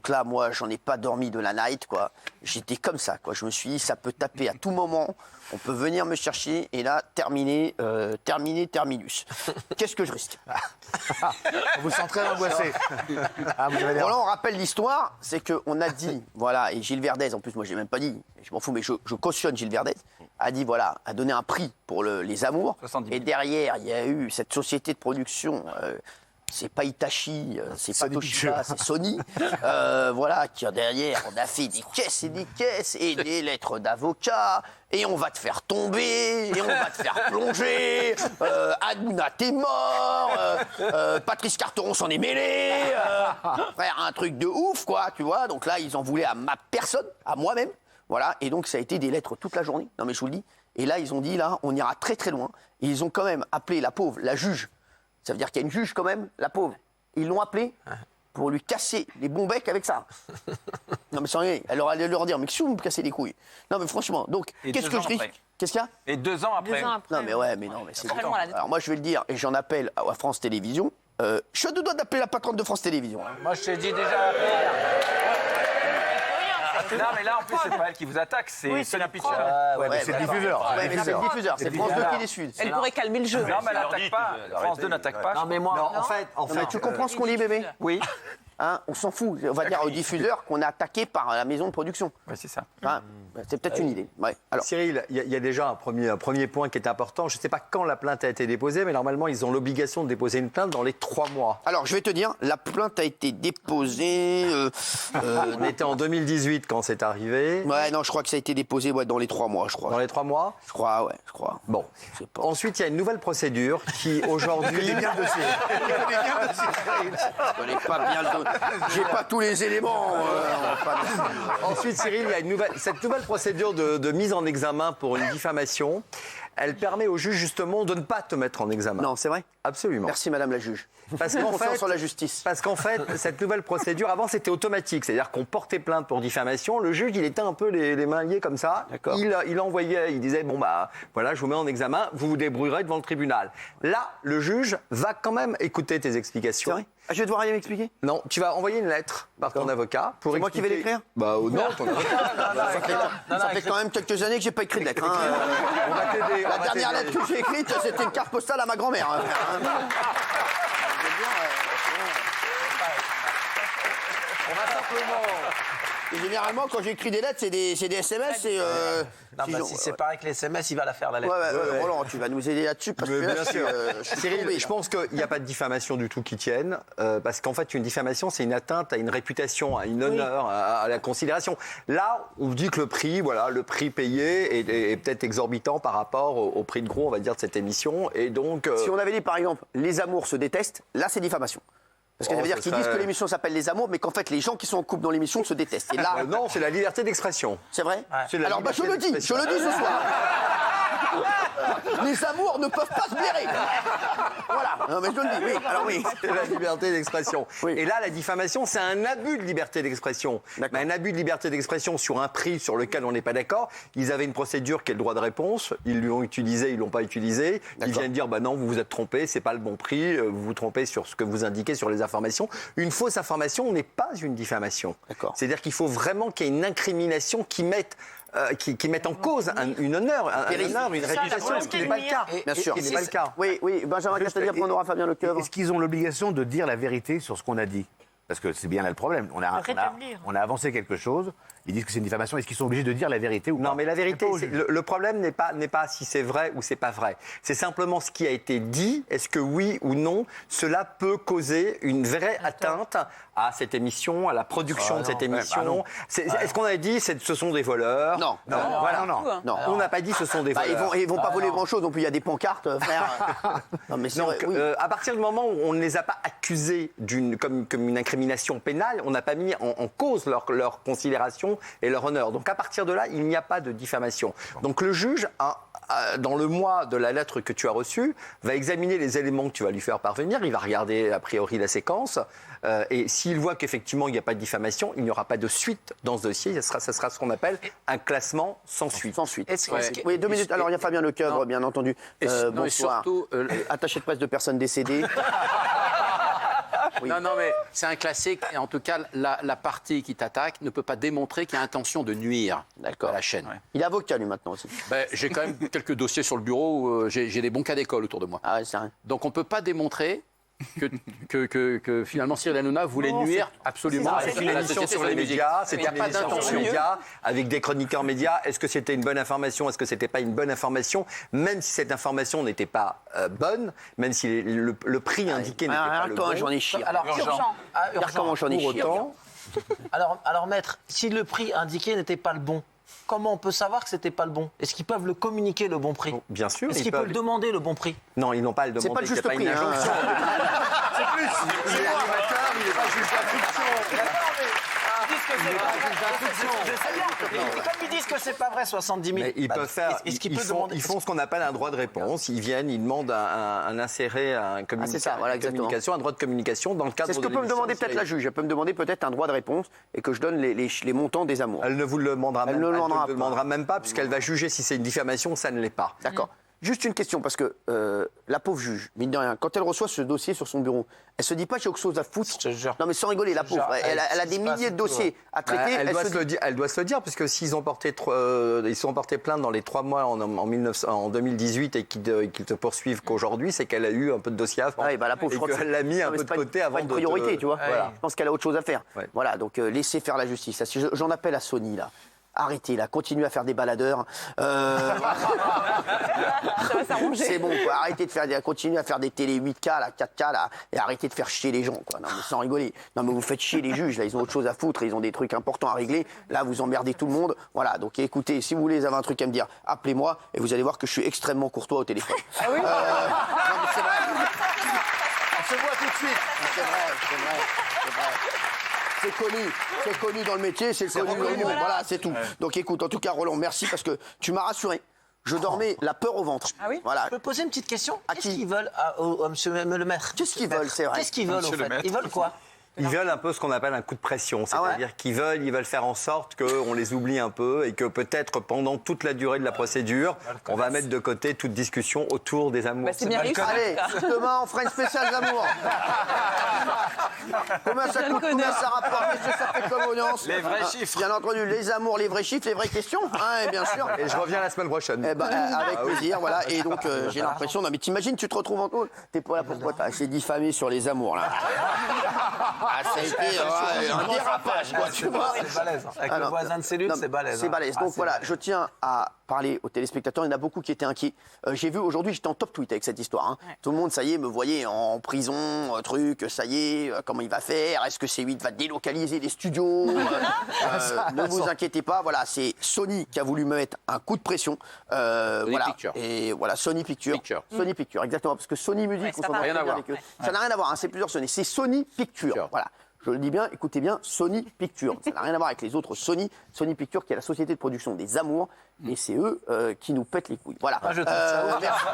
Donc là, moi, j'en ai pas dormi de la night, quoi. J'étais comme ça, quoi. Je me suis dit, ça peut taper à tout moment. On peut venir me chercher. Et là, terminé, terminus. Qu'est-ce que je risque? On vous sent très angoissé. Bon, là, on rappelle l'histoire. C'est qu'on a dit, voilà, et Gilles Verdez, en plus, moi, j'ai même pas dit, je m'en fous, mais je cautionne Gilles Verdez, a dit, voilà, a donné un prix pour les amours. 70 000. Et derrière, il y a eu cette société de production. C'est pas Hitachi, c'est pas Toshiba, c'est Sony. Voilà, qui derrière, on a fait des caisses et des caisses et des lettres d'avocats. Et on va te faire tomber, et on va te faire plonger. Hanouna, t'es mort. Patrice Carteron s'en est mêlé. Frère, un truc de ouf, quoi, tu vois. Donc là, ils en voulaient à ma personne, à moi-même. Voilà, et donc ça a été des lettres toute la journée. Non, mais je vous le dis. Et là, ils ont dit, là, on ira très très loin. Et ils ont quand même appelé la pauvre, la juge. Ça veut dire qu'il y a une juge quand même, la pauvre. Ils l'ont appelée pour lui casser les bons becs avec ça. Non mais sans rien, elle allait leur dire, mais qu'est-ce que vous me cassez les couilles? Non mais franchement, donc, qu'est-ce que je risque? Qu'est-ce qu'il y a? Et 2 ans après. Non mais ouais, mais non, mais c'est bon. Alors moi je vais le dire, et j'en appelle à France Télévisions. Je suis à deux doigts d'appeler la patronne de France Télévisions. Moi, je t'ai dit déjà. Non, mais là, en plus, c'est pas elle qui vous attaque, c'est Sonia Pitcher. Ouais, mais c'est le diffuseur. Ouais, mais c'est le diffuseur, c'est France 2 qui les suit. Elle pourrait calmer le jeu. Non, mais elle n'attaque pas. France 2 n'attaque pas. Non, mais moi, Non, en fait, tu comprends ce qu'on dit, bébé? Oui. Hein, on s'en fout. On va dire au diffuseur qu'on est attaqué par la maison de production. Oui, c'est ça. Hein, c'est peut-être une idée. Ouais. Alors, Cyril, il y a déjà un premier point qui est important. Je ne sais pas quand la plainte a été déposée, mais normalement, ils ont l'obligation de déposer une plainte dans les 3 mois. alors, je vais te dire, la plainte a été déposée. On était en 2018 quand c'est arrivé. Ouais, non, je crois que ça a été déposé dans les 3 mois, je crois. Dans les 3 mois. Je crois, ouais, je crois. Bon. Je sais pas. Ensuite, il y a une nouvelle procédure qui, aujourd'hui... Je connais pas bien le. J'ai pas tous les éléments. Ensuite, Cyril, il y a cette nouvelle procédure de mise en examen pour une diffamation. Elle permet au juge, justement, de ne pas te mettre en examen. Non, c'est vrai? Absolument. Merci, madame la juge. Parce qu'en Confiance fait, en la justice. Parce qu'en fait, cette nouvelle procédure, avant, c'était automatique. C'est-à-dire qu'on portait plainte pour diffamation. Le juge, il était un peu les mains liées comme ça. D'accord. Il envoyait, il disait, bon, bah, voilà, je vous mets en examen, vous vous débrouillerez devant le tribunal. Là, le juge va quand même écouter tes explications. C'est vrai? Ah, je vais devoir aller m'expliquer? Non, tu vas envoyer une lettre par ton avocat pour C'est moi qui vais expliquer- l'écrire? Bah, non, ton avocat. Ça fait quand même quelques années que j'ai pas écrit de lettre. Hein. On va t'aider. La dernière lettre que j'ai écrite, c'était une carte postale à ma grand-mère. Hein. On va simplement... Et généralement, quand j'écris des lettres, c'est des SMS. Et, Non, bah, si c'est pareil que les SMS, il va la faire la ouais, lettre. Roland, tu vas nous aider là-dessus parce que Mais là, bien sûr. je suis Cyril, tombé, je là. pense qu'il n'y a pas de diffamation du tout qui tienne, parce qu'en fait, une diffamation, c'est une atteinte à une réputation, à une honneur, à la considération. Là, on dit que le prix, voilà, le prix payé est peut-être exorbitant par rapport au prix de gros, on va dire, de cette émission, et donc... Si on avait dit par exemple les amours se détestent, là c'est diffamation. Parce que ça veut dire qu'ils disent que l'émission s'appelle Les Amours, mais qu'en fait les gens qui sont en couple dans l'émission se détestent. Et là, non, c'est la liberté d'expression. c'est vrai? C'est la Alors bah, je le liberté dis ce soir. Les amours ne peuvent pas se blairer. Voilà. Non mais je le dis, oui. Alors oui. C'est la liberté d'expression. Oui. Et là, la diffamation, c'est un abus de liberté d'expression. D'accord. Mais un abus de liberté d'expression sur un prix sur lequel on n'est pas d'accord. Ils avaient une procédure qui est le droit de réponse. Ils l'ont utilisé, ils l'ont pas utilisé. Ils D'accord. viennent dire, bah non, vous vous êtes trompé, c'est pas le bon prix. Vous vous trompez sur ce que vous indiquez sur les informations. Une fausse information n'est pas une diffamation. D'accord. C'est-à-dire qu'il faut vraiment qu'il y ait une incrimination qui mette en cause une honneur, une réputation, ce qui n'est pas le cas. Bien sûr. Ce qui n'est pas le cas. Oui, Benjamin Castaldi, après on aura Fabien Lecoeuvre. Est-ce qu'ils ont l'obligation de dire la vérité sur ce qu'on a dit? Parce que c'est bien là le problème. On a avancé quelque chose. Ils disent que c'est une diffamation. Est-ce qu'ils sont obligés de dire la vérité ou pas? Non, mais la vérité, C'est pas au juge. le problème n'est pas si c'est vrai ou c'est pas vrai. C'est simplement ce qui a été dit. Est-ce que oui ou non, cela peut causer une vraie atteinte à cette émission, à la production de cette émission? non. Est-ce qu'on a dit ce sont des voleurs? Non. Voilà. Non. On n'a pas dit ce sont des Bah, voleurs. ils vont pas voler grand chose non plus. Il y a des pancartes, frère. Non mais c'est vrai. Donc, Oui. à partir du moment où on ne les a pas accusés comme une incrimination pénale, on n'a pas mis en cause leur considération et leur honneur. Donc à partir de là, il n'y a pas de diffamation. Donc le juge, dans le mois de la lettre que tu as reçue, va examiner les éléments que tu vas lui faire parvenir. Il va regarder a priori la séquence. Et s'il voit qu'effectivement il n'y a pas de diffamation, il n'y aura pas de suite dans ce dossier. Ça sera ce qu'on appelle un classement sans suite. Sans suite. Est-ce que- Oui, 2 minutes. Alors, il y a Fabien Lecoeuvre, bien entendu. Non, et Bonsoir. surtout, Attaché de presse de personnes décédées. Non, mais c'est un classique. Et en tout cas, la partie qui t'attaque ne peut pas démontrer qu'il y a intention de nuire à la chaîne. Ouais. Il est avocat, lui, maintenant aussi. Ben, j'ai quand même quelques dossiers sur le bureau où j'ai des bons cas d'école autour de moi. Ah ouais, c'est vrai. Donc on ne peut pas démontrer que finalement Cyril Hanouna voulait nuire absolument à C'est une la émission société sur les médias, c'est Il n'y a une pas émission sur d'intention. les médias, avec des chroniqueurs médias. Est-ce que c'était une bonne information? Est-ce que c'était pas une bonne information? Même si cette information n'était pas bonne, même si le prix indiqué n'était pas le bon. J'en ai chié. Alors, Regarde comment j'en ai Pour chié. autant, alors, maître, si le prix indiqué n'était pas le bon, comment on peut savoir que c'était pas le bon? Est-ce qu'ils peuvent le communiquer, le bon prix? bien sûr, Est-ce qu'ils peuvent le demander, le bon prix? Non, ils n'ont pas à le demander. C'est pas le juste il y a pas prix. une injonction. C'est plus. Il est animateur, il n'est pas juge d'instruction. Comme ils disent que c'est pas vrai, 70 000. Mais ils peuvent faire. Est-ce qu'ils Ils peuvent font, demander? ils font ce qu'on appelle un droit de réponse. Ils viennent, ils demandent un inséré, c'est ça, voilà, exactement. un droit de communication dans le cadre C'est ce de que peut me l'émission demander de peut-être la série. juge. Elle peut me demander peut-être un droit de réponse et que je donne les montants des amours. Elle ne vous le demandera Elle même ne le pas. demandera Elle ne le demandera même pas, puisqu'elle va juger si c'est une diffamation, ça ne l'est pas. D'accord. Juste une question, parce que la pauvre juge, mine de rien, quand elle reçoit ce dossier sur son bureau, elle se dit pas j'ai autre chose à foutre. Je te jure. Non mais sans rigoler, la pauvre, elle a des milliers de dossiers à traiter. Elle doit se se le dit- dire, elle doit se le dire, puisque s'ils ont porté, ils sont portés plainte dans les 3 mois en 2018 et qu'ils te poursuivent qu'aujourd'hui, c'est qu'elle a eu un peu de dossier avant. Ouais, bah, la pauvre, je et crois que qu'elle l'a mis Non, un mais peu c'est de pas côté pas avant une de priorité, tu vois. Voilà. Je pense qu'elle a autre chose à faire. Ouais. Voilà, donc laissez faire la justice. Là, j'en appelle à Sony là. Arrêtez là, continuez à faire des baladeurs. Ça va s'arranger. C'est bon, quoi. Arrêtez de faire, continuez à faire des télé 8K, là, 4K, là, et arrêtez de faire chier les gens, quoi. Non, mais sans rigoler. Non, mais vous faites chier les juges, là, ils ont autre chose à foutre, ils ont des trucs importants à régler. Là, vous emmerdez tout le monde. Voilà, donc écoutez, si vous avez un truc à me dire, appelez-moi, et vous allez voir que je suis extrêmement courtois au téléphone. Ah oui Non, mais c'est vrai. On se voit tout de suite. C'est vrai. C'est connu dans le métier, c'est connu dans le monde. Voilà, c'est tout. Donc écoute, en tout cas, Roland, merci parce que tu m'as rassuré. Je dormais la peur au ventre. Ah oui Voilà. Je peux poser une petite question? À Qu'est-ce qui qu'ils veulent au monsieur le maître? Qu'est-ce qu'ils veulent, c'est vrai. Qu'est-ce qu'ils veulent, au Monsieur le fait? maître. Ils veulent quoi? Ils veulent un peu ce qu'on appelle un coup de pression, Ah ouais c'est-à-dire qu'ils veulent faire en sorte qu'on les oublie un peu et que peut-être pendant toute la durée de la procédure, on va mettre de côté toute discussion autour des amours. Bah, c'est bien réussi. Allez, demain on fera une spéciale d'amour. Combien ça coûte, combien ça rapporte, qu'est-ce que ça fait comme audience? Les vrais chiffres. Bien entendu, les amours, les vrais chiffres, les vraies questions, hein, et bien sûr. Et je reviens la semaine prochaine. Eh ben, avec plaisir, voilà. Et donc, j'ai l'impression. Non, mais t'imagines, tu te retrouves en taule. T'es pas là pourquoi t'as assez diffamé sur les amours, là. Ah, ça a été un dérapage, quoi, tu vois. C'est balèze. Avec le Alors, voisin de cellule, non, c'est balèze. C'est hein. balèze. Ah, Donc c'est voilà, balèze. je tiens à parler aux téléspectateurs. Il y en a beaucoup qui étaient inquiets. J'ai vu aujourd'hui, j'étais en top tweet avec cette histoire. Hein. Tout le monde, ça y est, me voyait en prison, truc, ça y est, comment il va faire? Est-ce que C8 va délocaliser les studios? Ne vous inquiétez pas, voilà, c'est Sony qui a voulu me mettre un coup de pression. Voilà. Pictures. Et voilà, Sony Pictures. Sony Pictures, exactement. Parce que Sony Music, Ouais, on ça s'entend n'a très rien à bien voir. avec eux. Ça n'a rien à voir, hein, c'est plusieurs Sony. C'est Sony Pictures. Voilà. Je le dis bien, écoutez bien, Sony Pictures. Ça n'a rien à voir avec les autres Sony. Sony Pictures, qui est la société de production des amours. Et c'est eux qui nous pètent les couilles. Voilà. Moi, je trouve ça ouf. merci.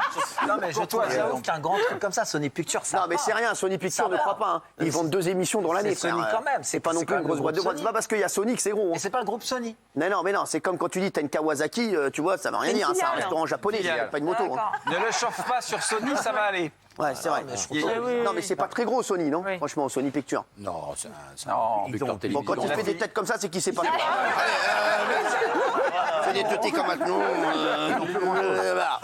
Non, mais je trouve ça ouf qu'un grand truc comme ça, Sony Pictures, ça. Non, mais c'est rien, Sony Pictures ne croit pas. Hein. Ils vendent 2 émissions dans l'année. C'est Sony frère. quand même. C'est pas non C'est plus quand une même grosse le boîte de groupe boîte. C'est Sony. pas parce qu'il y a Sony que c'est gros. Et Hein. c'est pas le groupe Sony. Non, mais non, c'est comme quand tu dis t'as une Kawasaki, tu vois, ça veut rien Une dire. Hein, c'est un filiale. restaurant japonais, Filiale. pas une moto. Hein. D'accord. Ne le chauffe pas sur Sony, ça va aller. Ouais, c'est vrai. Il- Non, mais c'est pas très gros Sony, non? Oui. Franchement, Sony Pictures. Non, c'est un Non, producteur Bon, télévisé. quand il fait des têtes comme ça, c'est qu'il sait pas. Fais des têtes comme maintenant. Voilà.